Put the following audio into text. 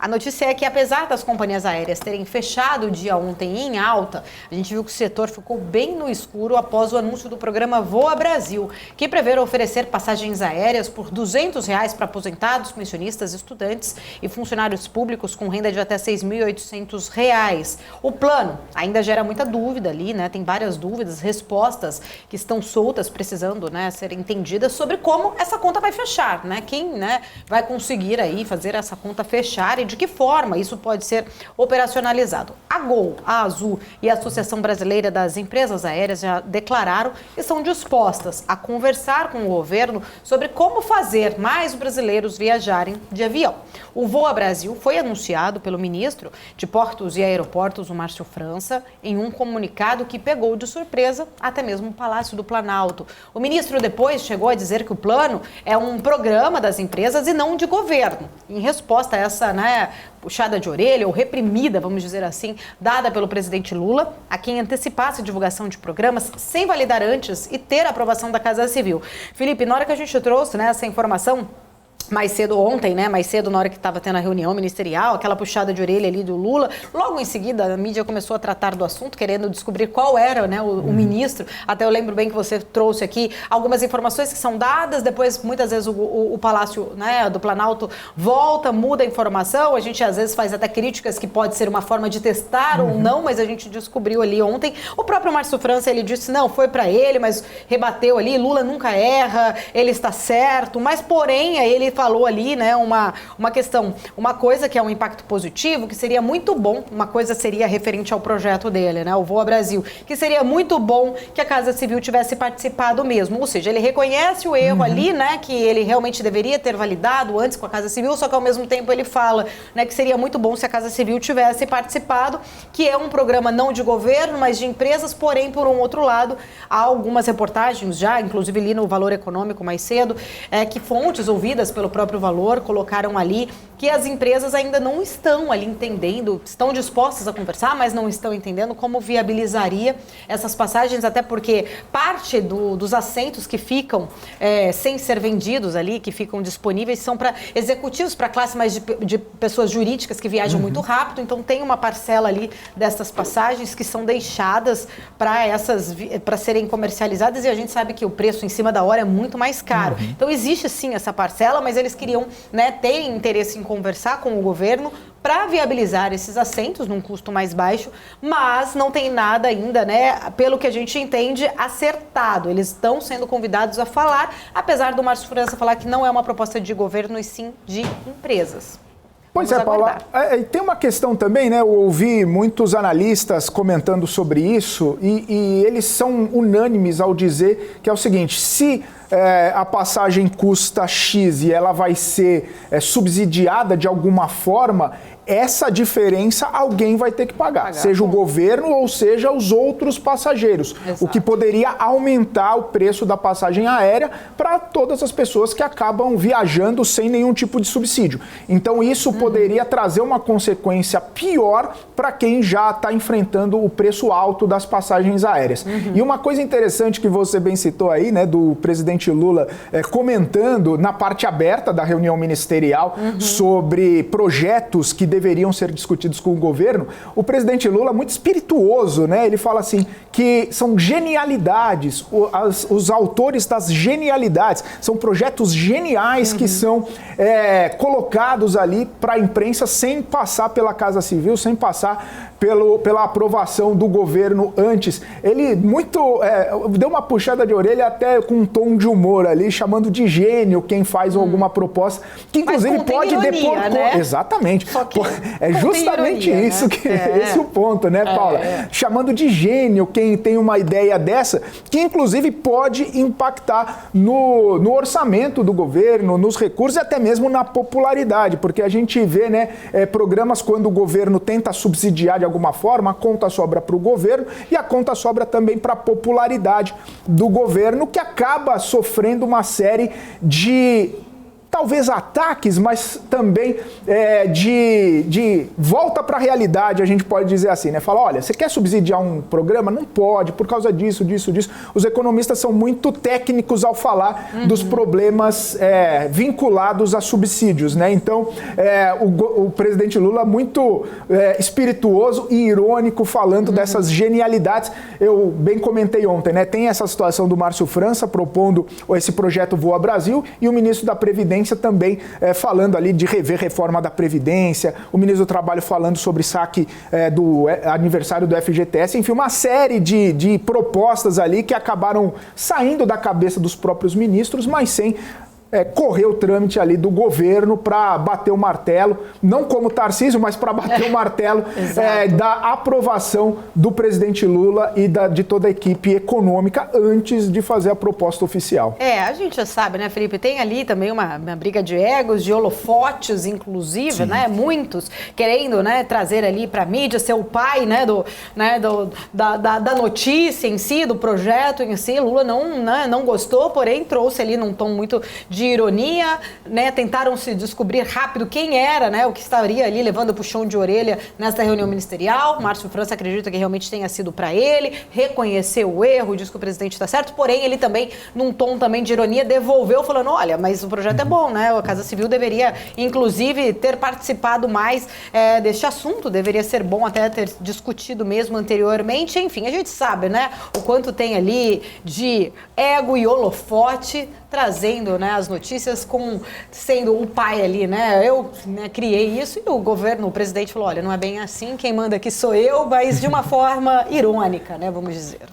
A notícia é que, apesar das companhias aéreas terem fechado o dia ontem em alta, a gente viu que o setor ficou bem no escuro após o anúncio do programa Voa Brasil, que prevê oferecer passagens aéreas por R$ 200 para aposentados, pensionistas, estudantes e funcionários públicos com renda de até R$ 6.800. O plano ainda gera muita dúvida ali, né? Tem várias dúvidas, respostas que estão soltas, precisando, né, ser entendidas sobre como essa conta vai fechar, né? Quem, né, vai conseguir aí fazer essa conta fechar e de que forma isso pode ser operacionalizado. A Gol, a Azul e a Associação Brasileira das Empresas Aéreas já declararam que estão dispostas a conversar com o governo sobre como fazer mais brasileiros viajarem de avião. O Voa Brasil foi anunciado pelo ministro de Portos e Aeroportos, o Márcio França, em um comunicado que pegou de surpresa até mesmo o Palácio do Planalto. O ministro depois chegou a dizer que o plano é um programa das empresas e não de governo. Em resposta a essa, né, puxada de orelha ou reprimida, vamos dizer assim, dada pelo presidente Lula, a quem antecipasse a divulgação de programas sem validar antes e ter a aprovação da Casa Civil. Felipe, na hora que a gente trouxe, né, essa informação, mais cedo ontem, né, mais cedo na hora que estava tendo a reunião ministerial, aquela puxada de orelha ali do Lula, logo em seguida a mídia começou a tratar do assunto, querendo descobrir qual era, né, o ministro. Até eu lembro bem que você trouxe aqui algumas informações que são dadas, depois muitas vezes o Palácio, né, do Planalto volta, muda a informação, a gente às vezes faz até críticas que pode ser uma forma de testar ou não, mas a gente descobriu ali ontem. O próprio Márcio França, ele disse, não, foi para ele, mas rebateu ali, Lula nunca erra, ele está certo, mas porém, aí ele falou ali, né, uma questão, uma coisa que é um impacto positivo, que seria muito bom, uma coisa seria referente ao projeto dele, né, o Voa Brasil, que seria muito bom que a Casa Civil tivesse participado mesmo, ou seja, ele reconhece o erro ali, né, que ele realmente deveria ter validado antes com a Casa Civil, só que ao mesmo tempo ele fala, né, que seria muito bom se a Casa Civil tivesse participado, que é um programa não de governo, mas de empresas, porém, por um outro lado, há algumas reportagens já, inclusive li no Valor Econômico mais cedo, que fontes ouvidas pelo próprio Valor colocaram ali que as empresas ainda não estão ali entendendo, estão dispostas a conversar, mas não estão entendendo como viabilizaria essas passagens, até porque parte dos assentos que ficam sem ser vendidos ali, que ficam disponíveis, são para executivos, para classe mais de pessoas jurídicas que viajam muito rápido, então tem uma parcela ali dessas passagens que são deixadas para serem comercializadas e a gente sabe que o preço em cima da hora é muito mais caro. Então existe sim essa parcela, mas eles queriam, né, ter interesse em conversar com o governo para viabilizar esses assentos num custo mais baixo, mas não tem nada ainda, né, pelo que a gente entende, acertado. Eles estão sendo convidados a falar, apesar do Márcio França falar que não é uma proposta de governo e sim de empresas. Pois é, Paula, tem uma questão também, né? Eu ouvi muitos analistas comentando sobre isso e eles são unânimes ao dizer que é o seguinte, se a passagem custa X e ela vai ser subsidiada de alguma forma, essa diferença alguém vai ter que pagar, seja o governo ou seja os outros passageiros, o que poderia aumentar o preço da passagem aérea para todas as pessoas que acabam viajando sem nenhum tipo de subsídio. Então isso poderia trazer uma consequência pior para quem já está enfrentando o preço alto das passagens aéreas. E uma coisa interessante que você bem citou aí, né, do presidente Lula comentando na parte aberta da reunião ministerial sobre projetos que deveriam ser discutidos com o governo, o presidente Lula, muito espirituoso, né? Ele fala assim, que são genialidades, os autores das genialidades, são projetos geniais que são colocados ali para a imprensa sem passar pela Casa Civil, sem passar pela aprovação do governo antes. Ele deu uma puxada de orelha até com um tom de humor ali, chamando de gênio quem faz alguma proposta, que inclusive pode depor... Né? Exatamente. É justamente ironia, isso, né? Esse é o ponto, né, Paula? Chamando de gênio quem tem uma ideia dessa, que inclusive pode impactar no orçamento do governo, nos recursos e até mesmo na popularidade, porque a gente vê, né, programas quando o governo tenta subsidiar de alguma forma, a conta sobra para o governo e a conta sobra também para a popularidade do governo, que acaba sofrendo uma série de talvez ataques, mas também de volta para a realidade, a gente pode dizer assim, né? Fala, olha, você quer subsidiar um programa? Não pode, por causa disso. Os economistas são muito técnicos ao falar dos problemas vinculados a subsídios, né? Então, o presidente Lula muito espirituoso e irônico falando dessas genialidades. Eu bem comentei ontem, né? Tem essa situação do Márcio França propondo esse projeto Voa Brasil e o ministro da Previdência também falando ali de rever reforma da Previdência, o ministro do Trabalho falando sobre saque do aniversário do FGTS, enfim, uma série de propostas ali que acabaram saindo da cabeça dos próprios ministros, mas sem correr o trâmite ali do governo para bater o martelo, não como Tarcísio, mas para bater o martelo da aprovação do presidente Lula e de toda a equipe econômica antes de fazer a proposta oficial. A gente já sabe, né, Felipe, tem ali também uma briga de egos, de holofotes, inclusive, sim, né, muitos querendo, né, trazer ali para a mídia, ser o pai, né, da notícia em si, do projeto em si. Lula não gostou, porém trouxe ali num tom muito de ironia, né? Tentaram se descobrir rápido quem era, né? O que estaria ali levando puxão de orelha nesta reunião ministerial. Márcio França acredita que realmente tenha sido para ele, reconheceu o erro, diz que o presidente está certo, porém ele também, num tom também de ironia, devolveu falando, olha, mas o projeto é bom, né? A Casa Civil deveria, inclusive, ter participado mais deste assunto, deveria ser bom até ter discutido mesmo anteriormente. Enfim, a gente sabe, né? O quanto tem ali de ego e holofote, trazendo, né, as notícias sendo o pai ali, né? Eu, né, criei isso e o governo, o presidente falou, olha, não é bem assim, quem manda aqui sou eu, mas de uma forma irônica, né, vamos dizer.